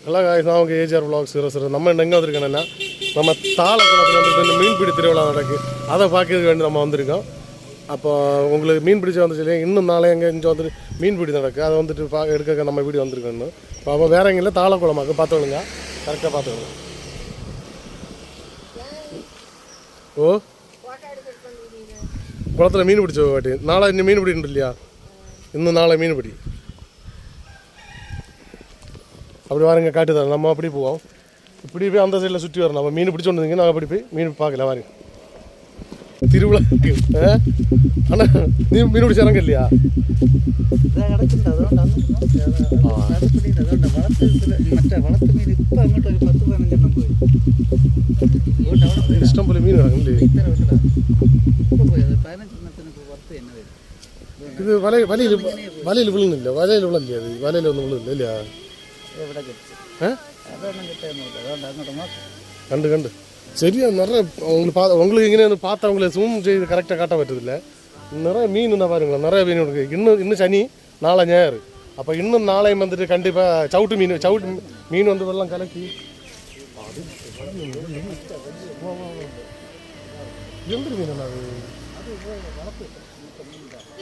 Hello guys, நான் உங்கள் AGR vlogs 00. நம்ம எங்கே வந்திருக்கோன்னா, நம்ம தாளக்குளத்தில் வந்துட்டு மீன்பிடி திருவிழா நடக்கு. அதை பார்க்கறதுக்கு வேண்டி நம்ம வந்திருக்கோம். அப்போ உங்களுக்கு மீன் பிடிச்சி வந்துச்சு, இன்னும் நாளை எங்கே இங்கே வந்துட்டு மீன்பிடி நடக்கு. அதை வந்துட்டு எடுக்க நம்ம வீடு வந்திருக்கோன்னு. அப்போ வேற எங்கே இல்லை, தாளக்குளமாக்கு பார்த்துக்கணுங்க. கரெக்டாக பார்த்துக்கணும். ஓ, குளத்தில் மீன் பிடிச்ச வாட்டி நாளை இன்னும் மீன் பிடின்னு இல்லையா? இன்னும் நாளை மீன் பிடி. அப்படி வாருங்க, காட்டு தரேன். நம்ம அப்படி போவோம். இப்படி போய் அந்த சைடில் சுற்றி வரணும். நம்ம மீன் பிடிச்சி வந்தீங்க, நாங்கள் அப்படி போய் மீன் பார்க்கல. வாருங்க, திருவிழா ஆனால் நீ மீன் பிடிச்ச இறங்க இல்லையா? இஷ்டம் போல மீன் இறங்க இல்லையே. இது வலையில் விழுந்து இல்லை, வலையில் விழ இல்லையா? அது வலையில் ஒன்றும் விழுந்து இல்லையா? கண்டு கண்டு சரியா நிறைய உங்களுக்கு இங்கே பார்த்தா அவங்கள ஜூம் செய்து கரெக்டாக காட்ட பற்றதில்லை. நிறைய மீன் தான் பாருங்களேன், நிறைய மீன் இருக்குது. இன்னும் சனி, நாளை ஞாயிறு. அப்போ இன்னும் நாளையும் வந்துட்டு கண்டிப்பாக சவுட்டு மீன் வந்து வெள்ளம் கலக்கி எந்த மீன் அது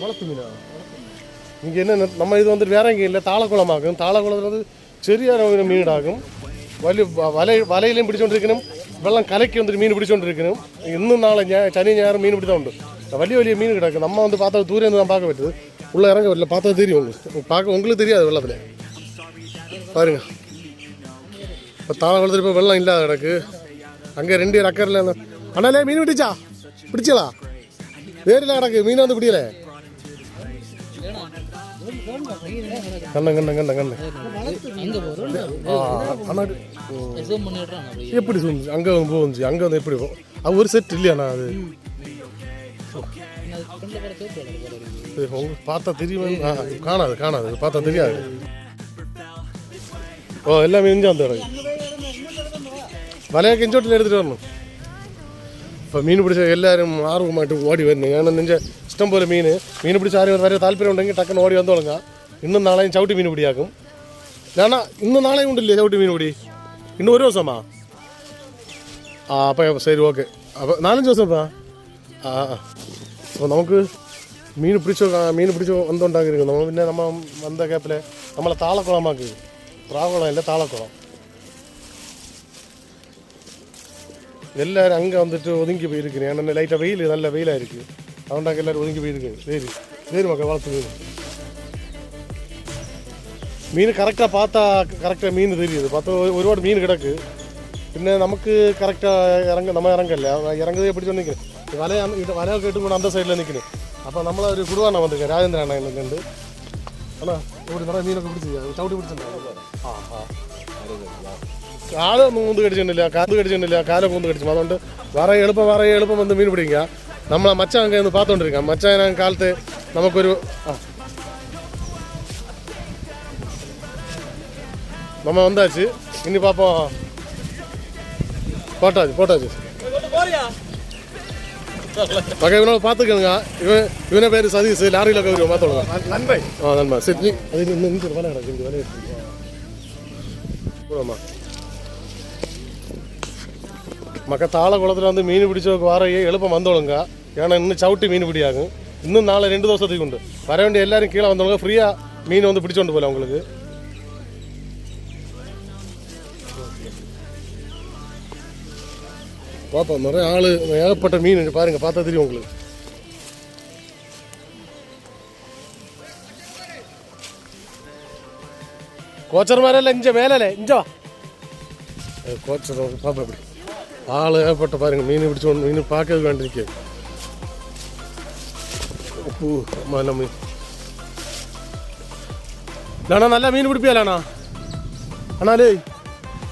வளர்த்து மீனா? இங்கே என்ன நம்ம இது வந்துட்டு வேற எங்கே இல்லை, தாளக்குளமாகும். தாளக்குளத்தில் வந்து சரியான மீனாகும். வலையிலையும் பிடிச்சோண்டிருக்கணும், வெள்ளம் கலக்கி வந்துட்டு மீன் பிடிச்சோண்டிருக்கணும். இன்னும் நாளை சனி ஞாயிறு மீன் பிடி தான் உண்டு. വലിയ மீன் கிடக்கு. நம்ம வந்து பார்த்தா தூரம் இருந்து தான் பார்க்க பറ്റുது, உள்ளே இறங்க வரல. பார்த்தா தெரியும் உங்களுக்கு தெரியாது வெள்ளத்தில். பாருங்க, இப்போ தாளக்குளத்தில் இப்போ வெள்ளம் இல்லாத கிடக்கு. அங்கே 2 அக்கரில் அண்ணாலே மீன் பிடிச்சலா வேறில் கிடக்கு. மீன் வந்து பிடிக்கல. கண்ண எப்படி சொல்லுச்சு? அங்கே போச்சு, அங்கே வந்து எப்படி அது ஒரு செட் இல்லையாண்ணா? அது உங்களுக்கு பார்த்தா தெரியும். காணாது பார்த்தா தெரியாது. ஓ, எல்லாமே இஞ்சி அந்த வலையை கெஞ்சோட்டில் எடுத்துகிட்டு வரணும். இப்போ மீன் பிடிச்ச எல்லாரும் ஆர்வமாட்டு ஓடி வரணும். ஏன்னா நெஞ்ச இஷ்டம் போல மீன் பிடிச்ச ஆர்வம் வரைய தால்பரியம் உണ്ടെങ്കിൽ டக்குன்னு ஓடி வந்தோளுங்க. இன்னும் நாளையும் சவுட்டி மீன் பிடியாக்கும். ஏன்னா இன்னும் நாளையும் உண்டு இல்லையா சவுட்டி மீன் பிடி? இன்னும் 1 வருஷமா? அப்போ சரி, ஓகே. அப்போ 4-5 வருஷம்ப்பா. അപ്പോൾ നമുക്ക് മീൻ പിടിച്ചോ വന്നുണ്ടാക്കിയിരിക്കും. നമ്മൾ പിന്നെ നമ്മൾ വന്ന കേപ്പിൽ നമ്മളെ താളക്കുളമാക്കി. ത്രാകുളം അല്ല, താളക്കുളം. எல்லாரும் அங்கே வந்துட்டு ஒதுங்கி போயிருக்கேன். ஏன்னா லைட்டாக நல்ல வெயிலாக இருக்குது. அதுண்டாக்க எல்லோரும் ஒதுங்கி போயிருக்கேன். சரி மக்கள் வளர்த்து மீன் கரெக்டாக கரெக்டாக மீன் தெரியுது. பார்த்தா ഒരുപാട് மீன் கிடக்கு. പിന്നെ നമുക്ക് കറക്റ്റാக நம்ம இறங்கல. இறங்குதே எப்படி சொன்னிக்கிறேன். വല കേട്ടുകൊണ്ട് அந்த സൈഡിൽ നിൽക്കുന്നു. അപ്പോൾ നമ്മളൊരു കുടുവാണ വന്നിരിക്കുക, രാജേന്ദ്രനാണ് എന്നുണ്ട്. ആണോ ഇവിടെ നിറയെ മീനൊക്കെ പിടിച്ച് ചവിട്ടി പിടിച്ചിട്ടുണ്ടോ? കാല് മൂന്ന് കടിച്ചിട്ടില്ല, കാലൊക്കെ മൂന്ന് കടിച്ചു. അതുകൊണ്ട് വേറെ എളുപ്പം വന്ന് മീൻ പിടിക്കുക. നമ്മളെ മച്ചാൻ അങ്ങ് ഒന്ന് പാത്തോണ്ടിരിക്കാം. മച്ചാൻ കാലത്ത് നമുക്കൊരു நம்ம வந்தாச்சு. இனி பார்ப்போம். போட்டாச்சு மகன் இவனோட பார்த்துக்கணுங்க. இவனை பேர் சதீஷ். லாரியில் வருவோம், பார்த்துடுங்க. நண்பா சரி. அது இன்னும் வேலை கிடக்கு. இந்த வேலையை போடுவோம்மா. மக்கள் தாளக்குளத்தில் வந்து மீன் பிடிச்சவங்க வாரையே எളുപ്പം வந்தோளுங்க. ஏன்னா இன்னும் சவுட்டி மீன் பிடியாகும். இன்னும் நாளை 2 ദിവസத்துக்கு உண்டு. வர வேண்டிய எல்லாரும் கீழே வந்தவங்க ஃப்ரீயாக மீன் வந்து பிடிச்சோண்டு போகல உங்களுக்கு. பார்ப்போம், நிறைய ஆள், ஏகப்பட்ட மீன் பாருங்கள். பார்த்தா தெரியும் உங்களுக்கு. கோச்சர் மாதிரில இஞ்ச மேலே இஞ்சா கோச்சர் பார்ப்போம். எப்படி ஆள் ஏகப்பட்ட பாருங்கள். மீன் பிடிச்சோண்டு மீன் பார்க்கறது வேண்டியிருக்கு. நல்ல மீன் அண்ணா, நல்லா மீன் பிடிப்பியாண்ணா? அண்ணாலே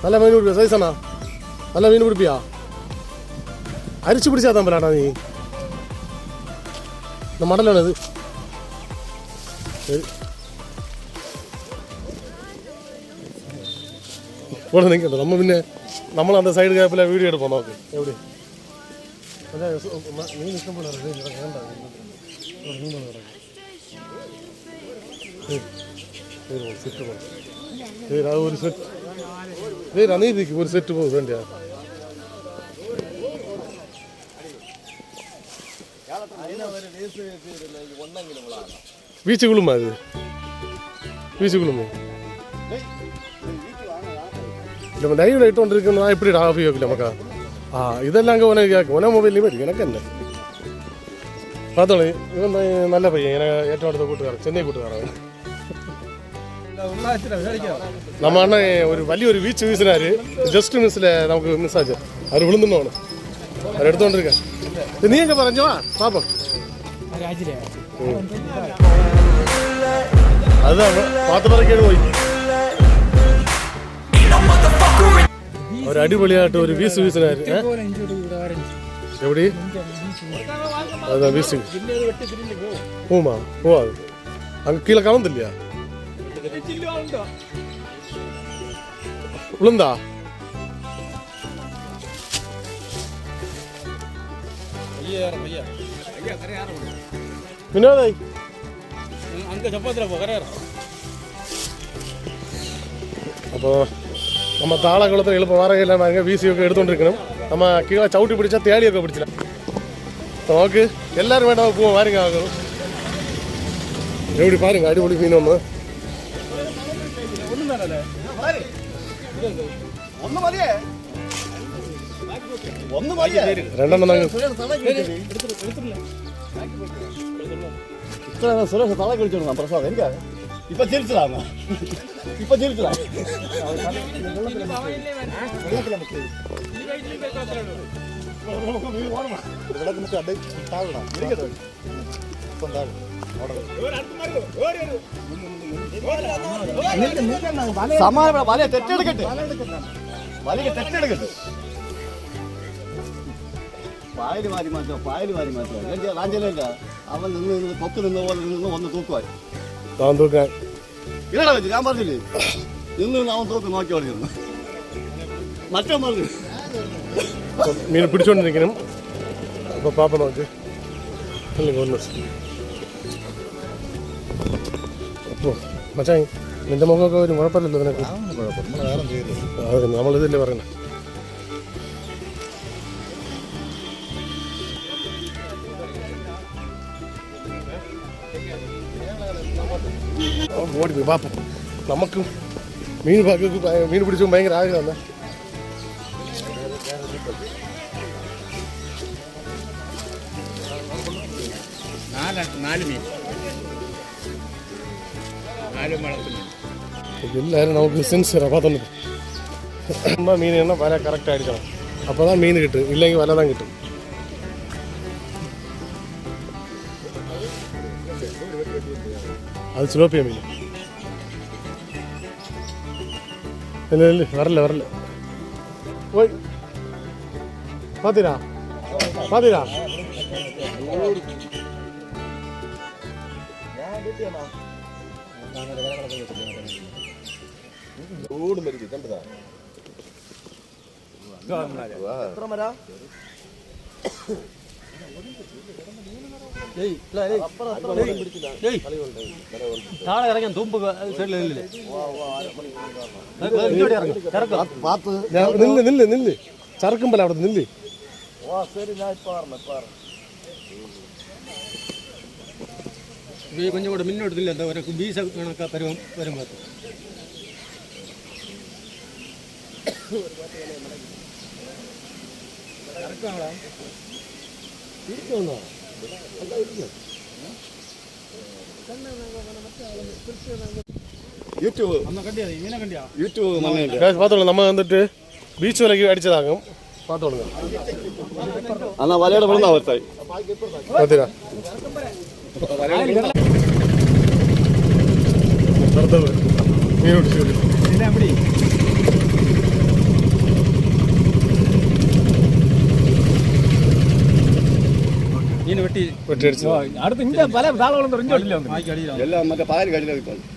நல்ல மீன் பிடிப்பியா? சைஸண்ணா நல்ல மீன் பிடிப்பியா? அரிச்சு பிடிச்சா தான் போலாண்ணா நீ. இந்த மடல் வேணது. சரி போட நிற்கட்டும். நம்மளும் அந்த சைடு கேப்பில் வீடியோ எடுப்போம். நமக்கு எப்படி மீன் இஷ்டம் போல வேண்டாம். மீன் சிட்டு போல. சரி, அது ஒரு செட். இதே அநீதிக்கு ஒரு செட்டு போக வேண்டிய வீச்சு குழுமா அது வீச்சு குழுமா நம்ம லைவ்ல இட்டுകൊണ്ടിരിക്കുന്ന இப்படி ஆஃப் ஆகிല്ല நமக்கா ഇതെല്ലാം അങ്ങ് ഓനെ കേൾക്കും ഓനെ മൊബൈലിൽ വരും എനിക്ക് തന്നെ பார்த்தோம் இவன் நல்ல பையன் எனக்கு ഏറ്റവും അടുത്ത കൂട്ടുകാരൻ ചെന്നൈ കൂട്ടുകാരാണ് நம்ம அண்ணன் ஒரு വലിയൊരു വീച്ച് വീസിനാര് ജസ്റ്റ് മിസ്സിലെ നമുക്ക് മിസ്സാச்சு അവർ വിളുന്നുണ്ടോണ് അവരെടുത്തോണ്ടിരിക്കാൻ നീ ഒക്കെ പറഞ്ഞോ പാപ്പം அதுதான் பார்த்து பறக்கேடு போய் ஒரு அடிபொலியாட்டு ஒரு வீசு வீசினாரு எப்படி அதான் வீசு போமா போவாது அங்கே கீழே கலந்து இல்லையா விழுந்தா வினோதை அப்போ நம்ம தாளகுளத்தில் எழுப்ப வாரகையில் நாங்கள் வீசிയൊക്കെ எடுத்துகிட்டு நம்ம கீழே சவுட்டி பிடிச்சா தேடிയൊക്കെ பிடிச்சிடலாம் நமக்கு எல்லாரும் வேண்டாம் போவோம் வாருங்க ஆகும் எப்படி பாருங்க அடிப்பொடி மீன் ஒன்று ரெண்டெண்ணம் தாங்க சுரேஷ தலை குளிச்சிடலாம் பிரசாத் எங்க இப்ப ஜெயிச்சலாம் இப்ப ஜெயிச்சலாம் സമാന വല തെറ്റെടുക്കട്ടെ വലയ്ക്ക് തെറ്റെടുക്കട്ടെ പായല് മാറി മാറ്റുക റാഞ്ചലില്ല അവൻ നിന്ന് കൊക്ക് നിന്ന പോലെ നിന്ന് വന്ന് തൂക്കുവാൻ ഇതാ വെച്ച് ഞാൻ പറഞ്ഞില്ലേ നിന്ന് അവൻ തൂക്ക് നോക്കി പറഞ്ഞു മറ്റോ പറഞ്ഞു മീൻ പിടിച്ചോണ്ടിരിക്കണം അപ്പൊ പാപ്പ നോക്ക് അപ്പോ മച്ചാ നിന്റെ മുഖമൊക്കെ ഒരു കുഴപ്പമില്ലല്ലോ നിനക്ക് നമ്മളിതല്ലേ പറയുന്നത് ഓടിപ്പോയി പാപ്പം നമുക്കും മീൻ മീൻ പിടിച്ചും ഭയങ്കര ആഗ്രഹമാണ് എല്ലാവരും നമുക്ക് സിൻസിയറാണ് പാത്തുണ്ട് മീൻ എണ്ണ വല കറക്റ്റ് അടിക്കണം അപ്പോൾ தான் മീൻ കിട്ടും ഇല്ലെങ്കിൽ വല தான் കിട്ടും அது சிலோப்பியா மீன் இல்லை இல்லை வரல ஓய் பாத்தீரா താഴെ ഇറങ്ങാൻ തൂമ്പ് സൈഡിൽ നില്ല് ചറക്കുമ്പല അവിടെ നില്ല് கொஞ்சம் கூட மின்னோட்டத்தில் அந்த ஒரு வீச கணக்கா பருவம் வரும்போது நம்ம வந்துட்டு பீச் விலைக்கு அடிச்சதாகும் பார்த்தோளுங்க ஆனா வலையோட விழுந்தா ஒருத்தாய் பாத்தீரா மீன் பிடிச்சி വെട്ടി അടിച്ചു അടുത്ത് ഇന്റെ പല താളം എല്ലാം മറ്റേ പായൽ കടിയിലാണ്